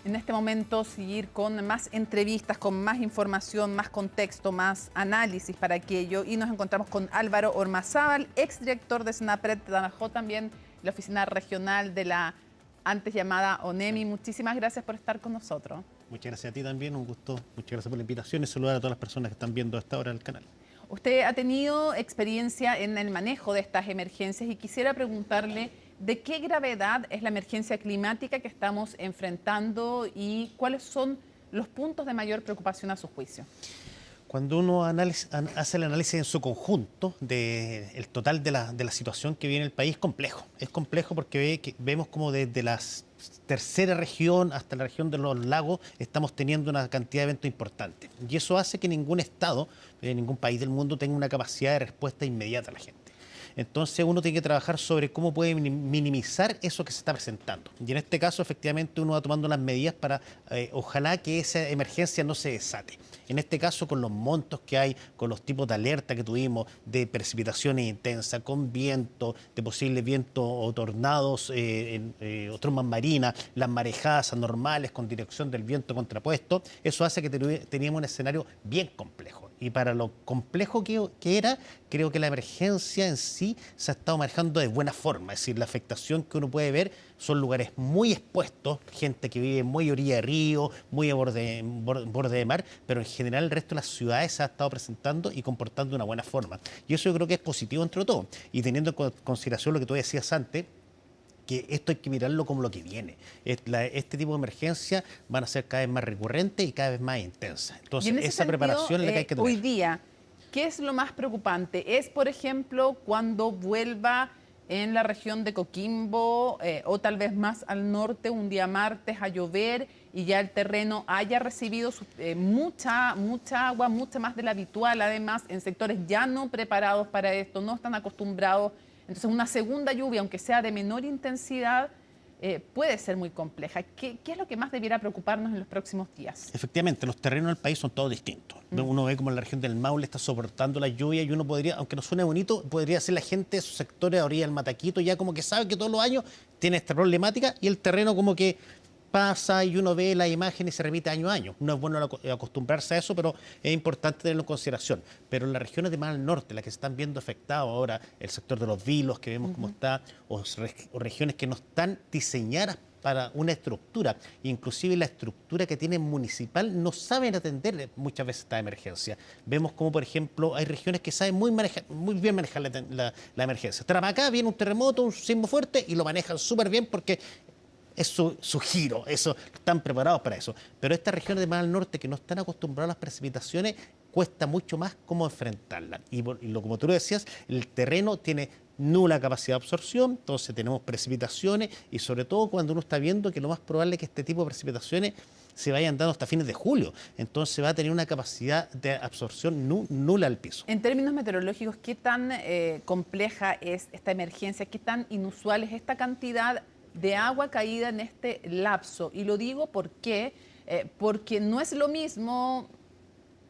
en este momento seguir con más entrevistas, con más información, más contexto, más análisis para aquello. Y nos encontramos con Álvaro Ormazábal, exdirector de SENAPRED, trabajó también en la oficina regional de la antes llamada ONEMI. Muchísimas gracias por estar con nosotros. Muchas gracias a ti también, un gusto. Muchas gracias por la invitación y saludar a todas las personas que están viendo a esta hora el canal. Usted ha tenido experiencia en el manejo de estas emergencias y quisiera preguntarle de qué gravedad es la emergencia climática que estamos enfrentando y cuáles son los puntos de mayor preocupación a su juicio. Cuando uno hace el análisis en su conjunto del total de la situación que vive en el país, es complejo porque vemos como desde la tercera región hasta la región de los lagos estamos teniendo una cantidad de eventos importantes. Y eso hace que ningún estado, ningún país del mundo tenga una capacidad de respuesta inmediata a la gente. Entonces uno tiene que trabajar sobre cómo puede minimizar eso que se está presentando. Y en este caso, efectivamente, uno va tomando las medidas para, ojalá que esa emergencia no se desate. En este caso, con los montos que hay, con los tipos de alerta que tuvimos, de precipitaciones intensas, con viento, de posibles vientos o tornados o trombas marinas, las marejadas anormales con dirección del viento contrapuesto, eso hace que teníamos un escenario bien complejo. Y para lo complejo que era, creo que la emergencia en sí se ha estado manejando de buena forma. Es decir, la afectación que uno puede ver son lugares muy expuestos, gente que vive muy a orilla de río, muy a borde de mar, pero en general el resto de las ciudades se ha estado presentando y comportando de una buena forma. Y eso yo creo que es positivo entre todo. Y teniendo en consideración lo que tú decías antes, que esto hay que mirarlo como lo que viene. Este tipo de emergencias van a ser cada vez más recurrentes y cada vez más intensas. Entonces, esa preparación es la que hay que tener. Hoy día, ¿qué es lo más preocupante? ¿Es, por ejemplo, cuando vuelva en la región de Coquimbo o tal vez más al norte un día martes a llover y ya el terreno haya recibido mucha agua, mucha más de la habitual, además en sectores ya no preparados para esto, no están acostumbrados? Entonces una segunda lluvia, aunque sea de menor intensidad, puede ser muy compleja. ¿Qué es lo que más debiera preocuparnos en los próximos días? Efectivamente, los terrenos del país son todos distintos. Uno ve como en la región del Maule está soportando la lluvia y uno podría, aunque no suene bonito, podría ser la gente de esos sectores a orilla del Mataquito ya como que sabe que todos los años tiene esta problemática y el terreno como que pasa y uno ve la imagen y se repite año a año. No es bueno acostumbrarse a eso, pero es importante tenerlo en consideración. Pero en las regiones de más al norte, las que se están viendo afectadas ahora, el sector de los Vilos, que vemos cómo está, o regiones que no están diseñadas para una estructura, inclusive la estructura que tienen municipal no saben atender muchas veces esta emergencia. Vemos como, por ejemplo, hay regiones que saben muy bien manejar la emergencia. Tarapacá viene un terremoto, un sismo fuerte y lo manejan súper bien porque es su giro, están preparados para eso. Pero estas regiones de más al norte que no están acostumbradas a las precipitaciones, cuesta mucho más cómo enfrentarlas. Como tú lo decías, el terreno tiene nula capacidad de absorción, entonces tenemos precipitaciones y sobre todo cuando uno está viendo que lo más probable es que este tipo de precipitaciones se vayan dando hasta fines de julio. Entonces va a tener una capacidad de absorción nula al piso. En términos meteorológicos, ¿qué tan compleja es esta emergencia? ¿Qué tan inusual es esta cantidad de agua caída en este lapso? Y lo digo porque no es lo mismo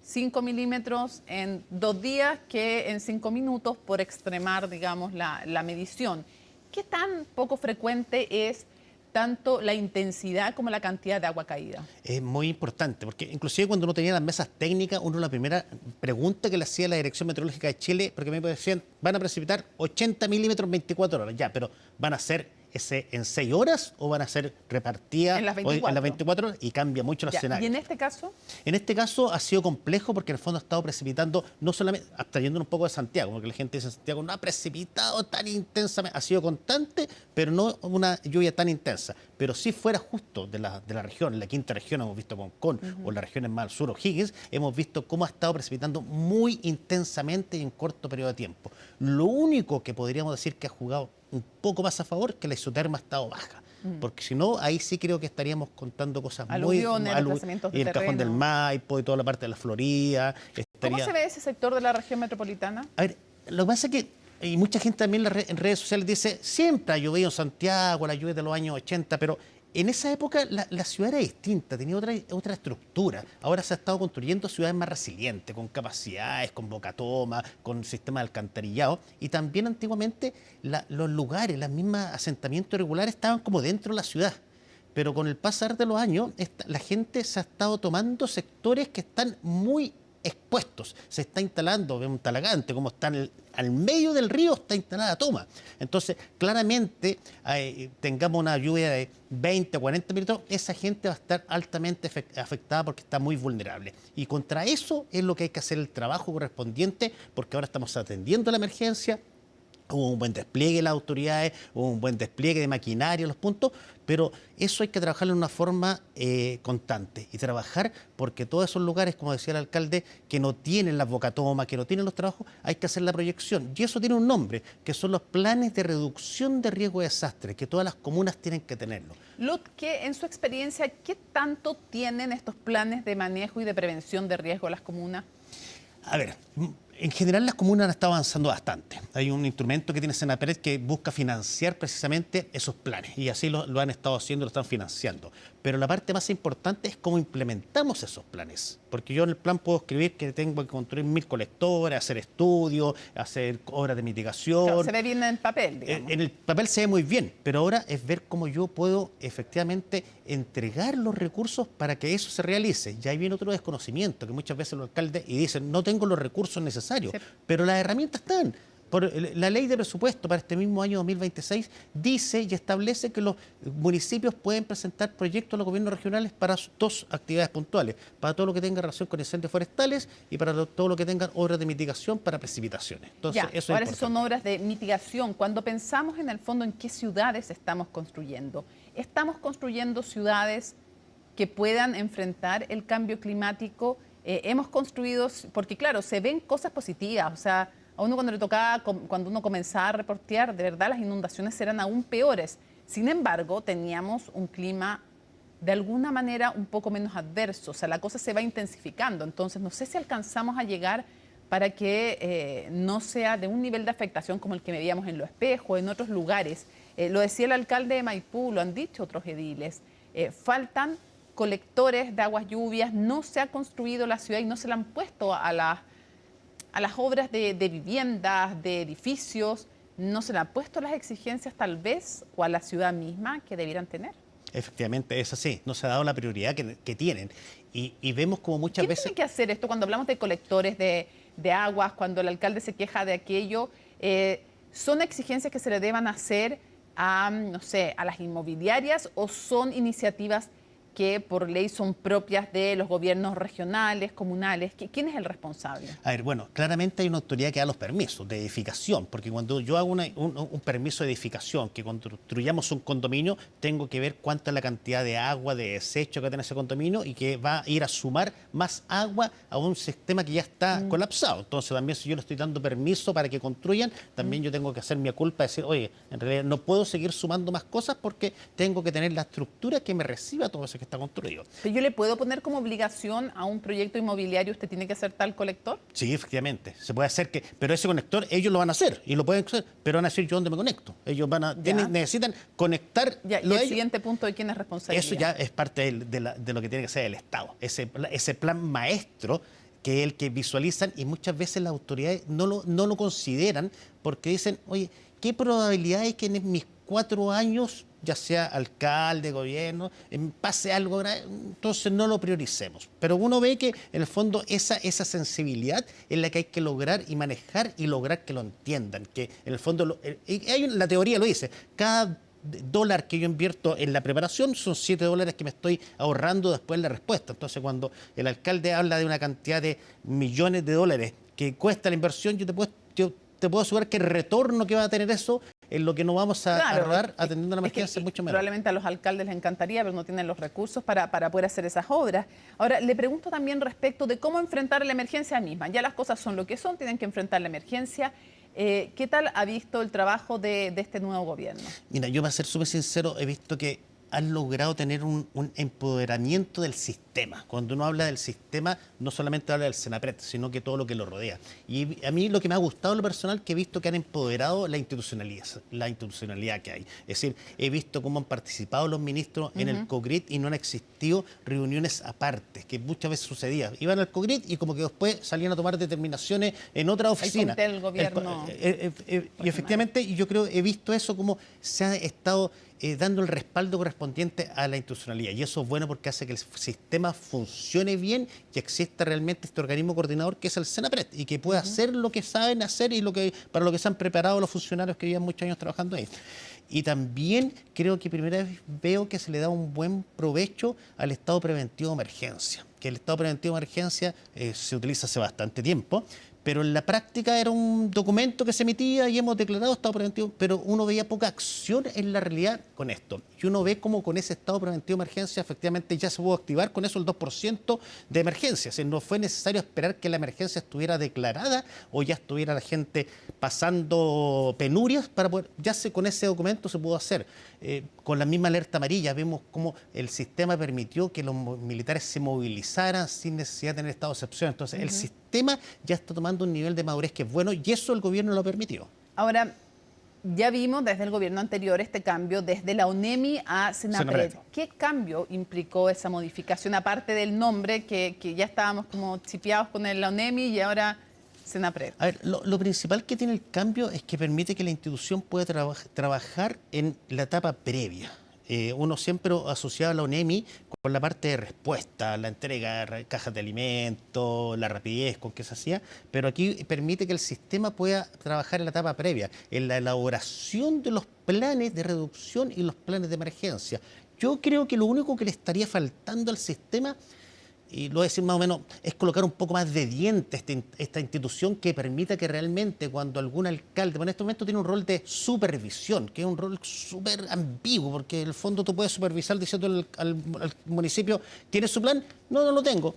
5 milímetros en 2 días que en 5 minutos, por extremar, digamos, la medición. ¿Qué tan poco frecuente es tanto la intensidad como la cantidad de agua caída? Es muy importante, porque inclusive cuando uno tenía las mesas técnicas, la primera pregunta que le hacía a la Dirección Meteorológica de Chile, porque me decían, van a precipitar 80 milímetros en 24 horas, ya, pero van a ser en 6 horas o van a ser repartidas en las 24 horas y cambia mucho el escenario. ¿Y en este caso? En este caso ha sido complejo porque en el fondo ha estado precipitando, no solamente, abstrayéndonos un poco de Santiago, porque la gente dice Santiago no ha precipitado tan intensamente, ha sido constante, pero no una lluvia tan intensa. Pero si fuera justo de la región, en la quinta región hemos visto Concón, o en las regiones más al sur, O'Higgins, hemos visto cómo ha estado precipitando muy intensamente y en corto periodo de tiempo. Lo único que podríamos decir que ha jugado un poco más a favor que la isoterma ha estado baja. Porque si no, ahí sí creo que estaríamos contando cosas aluviones, desplazamientos de y el terreno. Cajón del Maipo y toda la parte de la Florida. ¿Cómo se ve ese sector de la región metropolitana? A ver, lo que pasa es que y mucha gente también en redes sociales dice, siempre ha llovido en Santiago, la lluvia de los años 80, pero en esa época la ciudad era distinta, tenía otra estructura. Ahora se ha estado construyendo ciudades más resilientes, con capacidades, con bocatoma, con sistema de alcantarillado. Y también antiguamente los lugares, los mismos asentamientos irregulares estaban como dentro de la ciudad. pero con el pasar de los años, la gente se ha estado tomando sectores que están muy expuestos. Se está instalando, vemos Talagante, como está al medio del río, está instalada Toma. Entonces, claramente, tengamos una lluvia de 20 o 40 minutos, esa gente va a estar altamente afectada porque está muy vulnerable. Y contra eso es lo que hay que hacer el trabajo correspondiente, porque ahora estamos atendiendo la emergencia. Hubo un buen despliegue de las autoridades, hubo un buen despliegue de maquinaria, los puntos, pero eso hay que trabajarlo de una forma constante y trabajar porque todos esos lugares, como decía el alcalde, que no tienen las bocatomas, que no tienen los trabajos, hay que hacer la proyección. Y eso tiene un nombre, que son los planes de reducción de riesgo de desastre, que todas las comunas tienen que tenerlo. En su experiencia, ¿qué tanto tienen estos planes de manejo y de prevención de riesgo las comunas? A ver, en general las comunas han estado avanzando bastante. Hay un instrumento que tiene Senapred que busca financiar precisamente esos planes y así lo han estado haciendo, lo están financiando. Pero la parte más importante es cómo implementamos esos planes. Porque yo en el plan puedo escribir que tengo que construir 1000 colectores, hacer estudios, hacer obras de mitigación. Claro, se ve bien en el papel, digamos. En el papel se ve muy bien, pero ahora es ver cómo yo puedo efectivamente entregar los recursos para que eso se realice. Ya ahí viene otro desconocimiento, que muchas veces los alcaldes y dicen, no tengo los recursos necesarios, sí, pero las herramientas están. La ley de presupuesto para este mismo año 2026 dice y establece que los municipios pueden presentar proyectos a los gobiernos regionales para 2 actividades puntuales, para todo lo que tenga relación con incendios forestales y para todo lo que tengan obras de mitigación para precipitaciones. Entonces, ya, eso ahora es son obras de mitigación. Cuando pensamos en el fondo en qué ciudades estamos construyendo ciudades que puedan enfrentar el cambio climático. Hemos construido, porque claro, se ven cosas positivas, o sea, a uno cuando uno comenzaba a reportear, de verdad las inundaciones eran aún peores. Sin embargo, teníamos un clima de alguna manera un poco menos adverso, o sea, la cosa se va intensificando. Entonces, no sé si alcanzamos a llegar para que no sea de un nivel de afectación como el que veíamos en Los Espejos, en otros lugares. Lo decía el alcalde de Maipú, lo han dicho otros ediles, faltan colectores de aguas lluvias, no se ha construido la ciudad y no se le han puesto a las obras de viviendas, de edificios, no se le han puesto las exigencias tal vez o a la ciudad misma que debieran tener. Efectivamente, es así, no se ha dado la prioridad que tienen y vemos como muchas veces... ¿Qué tiene que hacer esto cuando hablamos de colectores de aguas, cuando el alcalde se queja de aquello? ¿Son exigencias que se le deban hacer a, no sé, a las inmobiliarias o son iniciativas que por ley son propias de los gobiernos regionales, comunales? ¿Quién es el responsable? A ver, bueno, claramente hay una autoridad que da los permisos de edificación, porque cuando yo hago un permiso de edificación, que construyamos un condominio, tengo que ver cuánta es la cantidad de agua, de desecho que tiene ese condominio y que va a ir a sumar más agua a un sistema que ya está colapsado. Entonces también si yo le estoy dando permiso para que construyan, también yo tengo que hacer mi culpa de decir, oye, en realidad no puedo seguir sumando más cosas porque tengo que tener la estructura que me reciba todo eso que está construido. ¿Pero yo le puedo poner como obligación a un proyecto inmobiliario, usted tiene que hacer tal colector? Sí, efectivamente. Se puede hacer pero ese conector ellos lo van a hacer y lo pueden hacer, pero van a decir yo dónde me conecto. Ellos necesitan conectar. Ya, ¿y el siguiente punto de quién es responsabilidad? Eso ya es parte de lo que tiene que ser el Estado. Ese plan maestro que es el que visualizan y muchas veces las autoridades no lo consideran porque dicen, oye, ¿qué probabilidad hay que en mis 4 años, ya sea alcalde, gobierno, pase algo grave? Entonces no lo prioricemos. Pero uno ve que en el fondo esa sensibilidad es la que hay que lograr y manejar y lograr que lo entiendan. Que en el fondo, la teoría lo dice, cada dólar que yo invierto en la preparación son $7 que me estoy ahorrando después en la respuesta. Entonces cuando el alcalde habla de una cantidad de millones de dólares que cuesta la inversión, yo te puedo asegurar que el retorno que va a tener eso en lo que no vamos a ahorrar atendiendo a la emergencia es mucho menor. Probablemente a los alcaldes les encantaría, pero no tienen los recursos para poder hacer esas obras. Ahora, le pregunto también respecto de cómo enfrentar la emergencia misma. Ya las cosas son lo que son, tienen que enfrentar la emergencia. ¿Qué tal ha visto el trabajo de este nuevo gobierno? Mira, yo para ser súper sincero, he visto que han logrado tener un empoderamiento del sistema. Cuando uno habla del sistema, no solamente habla del Senapred, sino que todo lo que lo rodea. Y a mí lo que me ha gustado en lo personal, que he visto que han empoderado la institucionalidad que hay. Es decir, he visto cómo han participado los ministros en el COGRID y no han existido reuniones aparte, que muchas veces sucedía. Iban al COGRID y como que después salían a tomar determinaciones en otra oficina. El comité del gobierno. Y efectivamente, yo creo, he visto eso como se ha estado dando el respaldo correspondiente a la institucionalidad. Y eso es bueno porque hace que el sistema funcione bien y exista realmente este organismo coordinador que es el Senapred y que pueda hacer lo que saben hacer y para lo que se han preparado los funcionarios que llevan muchos años trabajando ahí. Y también creo que primera vez veo que se le da un buen provecho al estado preventivo de emergencia, que el estado preventivo de emergencia se utiliza hace bastante tiempo, pero en la práctica era un documento que se emitía y hemos declarado estado preventivo, pero uno veía poca acción en la realidad con esto. Y uno ve cómo con ese estado preventivo de emergencia efectivamente ya se pudo activar con eso el 2% de emergencia. O sea, no fue necesario esperar que la emergencia estuviera declarada o ya estuviera la gente pasando penurias para poder, con ese documento se pudo hacer. Con la misma alerta amarilla vemos cómo el sistema permitió que los militares se movilizaran sin necesidad de tener estado de excepción. Entonces, el sistema ya está tomando un nivel de madurez que es bueno y eso el gobierno lo permitió. Ahora, ya vimos desde el gobierno anterior este cambio desde la ONEMI a Senapred. ¿Qué cambio implicó esa modificación, aparte del nombre, que ya estábamos como chipeados con la ONEMI y ahora Senapred? A ver, lo principal que tiene el cambio es que permite que la institución pueda trabajar en la etapa previa. Uno siempre asociaba a la ONEMI con la parte de respuesta, la entrega de cajas de alimentos, la rapidez con que se hacía, pero aquí permite que el sistema pueda trabajar en la etapa previa, en la elaboración de los planes de reducción y los planes de emergencia. Yo creo que lo único que le estaría faltando al sistema, y lo voy a decir más o menos, es colocar un poco más de diente a esta institución que permita que realmente cuando algún alcalde, bueno, en este momento tiene un rol de supervisión, que es un rol súper ambiguo, porque en el fondo tú puedes supervisar diciendo al municipio, ¿tienes su plan? No, no lo tengo.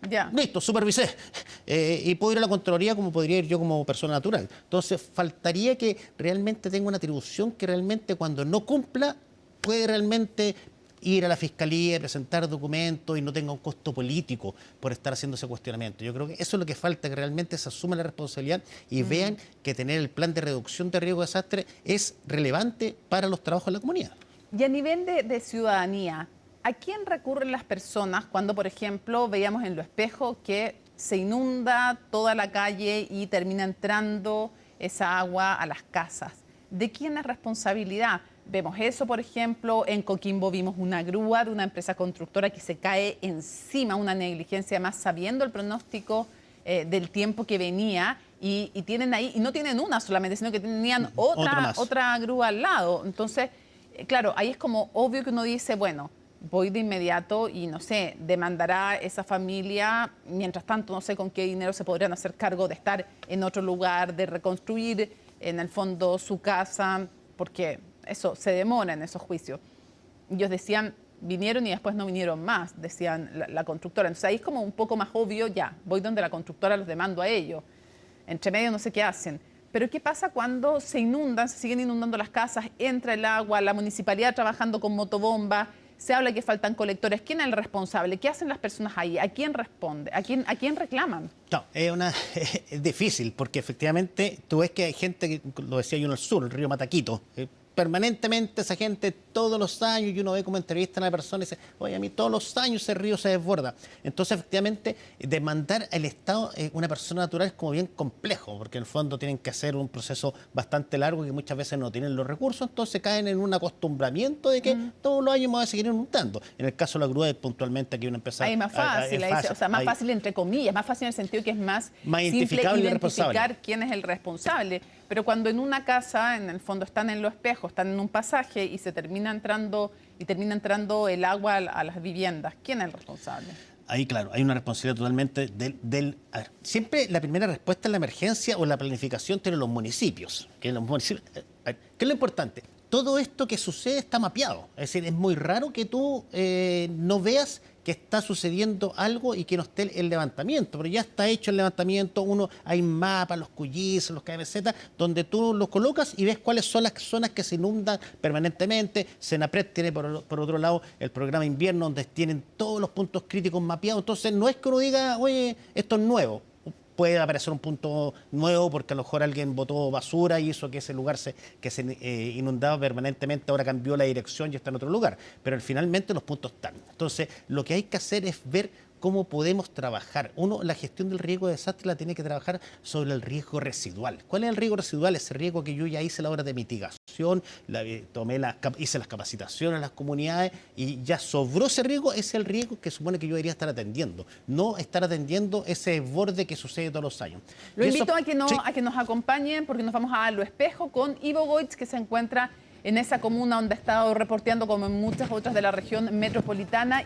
Ya. Listo, supervisé. Y puedo ir a la Contraloría como podría ir yo como persona natural. Entonces, faltaría que realmente tenga una atribución que realmente cuando no cumpla puede realmente ir a la fiscalía, presentar documentos y no tenga un costo político por estar haciendo ese cuestionamiento. Yo creo que eso es lo que falta, que realmente se asuma la responsabilidad y vean que tener el plan de reducción de riesgo de desastre es relevante para los trabajos de la comunidad. Y a nivel de ciudadanía, ¿a quién recurren las personas cuando, por ejemplo, veíamos en Lo Espejo que se inunda toda la calle y termina entrando esa agua a las casas? ¿De quién es responsabilidad? Vemos eso, por ejemplo, en Coquimbo vimos una grúa de una empresa constructora que se cae encima, una negligencia más sabiendo el pronóstico del tiempo que venía y tienen ahí, y no tienen una solamente, sino que tenían otra grúa al lado. Entonces, claro, ahí es como obvio que uno dice, bueno, voy de inmediato y no sé, demandará esa familia, mientras tanto no sé con qué dinero se podrían hacer cargo de estar en otro lugar, de reconstruir en el fondo su casa, porque eso se demora en esos juicios. Ellos decían, vinieron y después no vinieron más, decían la constructora. Entonces ahí es como un poco más obvio, ya, voy donde la constructora, los demando a ellos. Entre medio no sé qué hacen. Pero ¿qué pasa cuando se inundan, se siguen inundando las casas, entra el agua, la municipalidad trabajando con motobomba, se habla que faltan colectores? ¿Quién es el responsable? ¿Qué hacen las personas ahí? ¿A quién responde? ¿A quién reclaman? No, es difícil porque efectivamente tú ves que hay gente, que lo decía yo en el sur, el río Mataquito, permanentemente esa gente todos los años, y uno ve como entrevistan a la persona y dice, oye, a mí todos los años ese río se desborda. Entonces, efectivamente, demandar al Estado una persona natural es como bien complejo, porque en el fondo tienen que hacer un proceso bastante largo y muchas veces no tienen los recursos, entonces caen en un acostumbramiento de que todos los años vamos a seguir inundando. En el caso de la grúa, puntualmente aquí una empresa... Ahí es más fácil, o sea, más fácil entre comillas, más fácil en el sentido que es más identificable simple y identificar quién es el responsable. Pero cuando en una casa, en el fondo, están en Lo Espejo, están en un pasaje y termina entrando el agua a las viviendas, ¿quién es el responsable? Ahí, claro, hay una responsabilidad totalmente a ver, siempre la primera respuesta en la emergencia o la planificación tienen los municipios. ¿Qué es lo importante? Todo esto que sucede está mapeado. Es decir, es muy raro que tú no veas que está sucediendo algo y que no esté el levantamiento, pero ya está hecho el levantamiento, hay mapas, los cuyizos, los KMZ, donde tú los colocas y ves cuáles son las zonas que se inundan permanentemente. Senapred tiene por otro lado el programa invierno, donde tienen todos los puntos críticos mapeados, entonces no es que uno diga, oye, esto es nuevo. Puede aparecer un punto nuevo porque a lo mejor alguien botó basura y hizo que ese lugar que se inundaba permanentemente ahora cambió la dirección y está en otro lugar. Pero finalmente los puntos están. Entonces, lo que hay que hacer es ver cómo podemos trabajar. Uno, la gestión del riesgo de desastre la tiene que trabajar sobre el riesgo residual. ¿Cuál es el riesgo residual? Ese riesgo que yo ya hice la obra de mitigación, hice las capacitaciones a las comunidades y ya sobró ese riesgo, ese es el riesgo que supone que yo debería estar atendiendo, no estar atendiendo ese desborde que sucede todos los años. Lo invito a que nos acompañen porque nos vamos a Lo Espejo con Ivo Goitz, que se encuentra en esa comuna donde ha estado reporteando como en muchas otras de la región metropolitana.